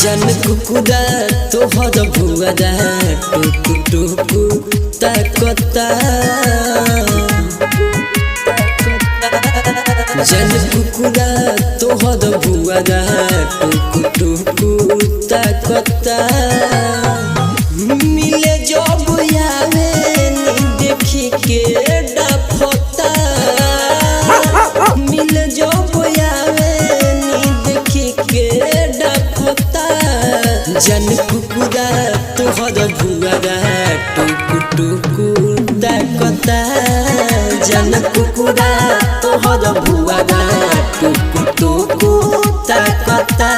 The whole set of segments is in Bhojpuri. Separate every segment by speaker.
Speaker 1: जन कुकुरा तोहर भुआरा टुकु टुकु ताकता जन कुकुरा तोहर भुआरा टुकु टुकु ताकता मिले जब आवे नी देखी के डफता मिले जब आवे नी देखी के डफता जन कुकुरा तोहर भुआरा टुकु टुकु ताकता जन कुकुरा तोहर भुआरा टुकु टुकु ताकता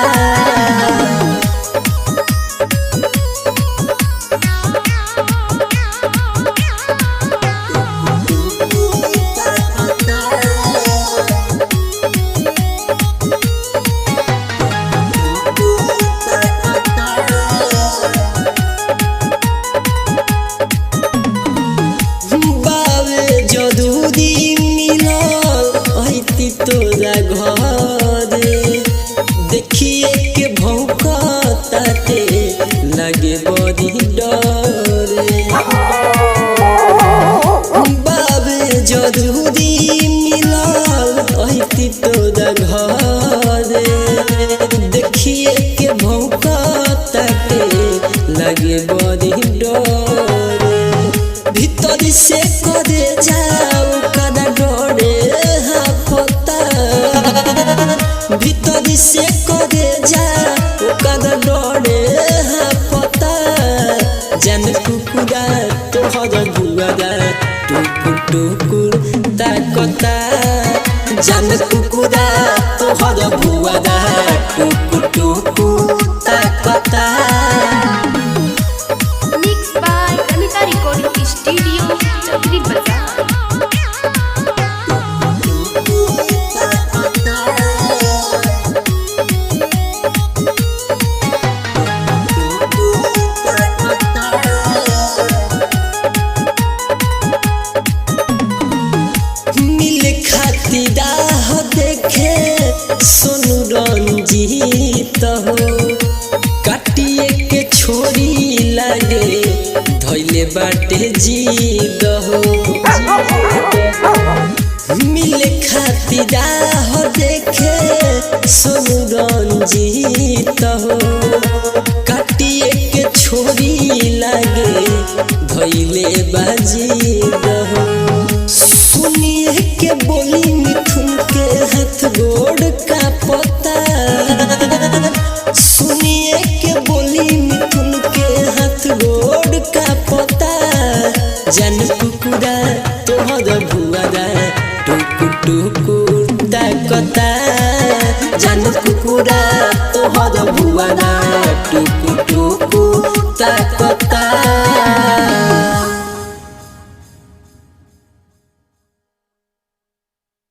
Speaker 1: तोरा घर देखिए के भौंकताते लगे बड़ी डरे बाबे जरूरी मिलल अहिती तोरा घर देखिए के भौंकताते लगे बड़ी डरे भीतर से करे जाओ कदा डरे भीतर से करे जा कदा डरे पता जन कुकुरा तोहर भुआरा टुकु टुकु ताकता जन कुकुरा तोहर भुआरा टुकु टुकु ताकता।
Speaker 2: Mixed by Anita Recording Studio, Chakri Bazaar।
Speaker 1: राह देखे सोनू रंजीत हो काटिए के छोरी लागे धैले बाटे जीद हो मिले खातिर राह देखे सोनू रंजीत हो काटिए के छोरी लागे धैले बाजीद हो सुनिए के बोली मिठुन के हाथ गोड़ का पता सुनिए के बोली मिठुन के हाथ गोड़ का पता जन कुकुरा तोहर भुआरा टुकु टुकु ताकता जन कुकुरा तोहर भुआरा टुकु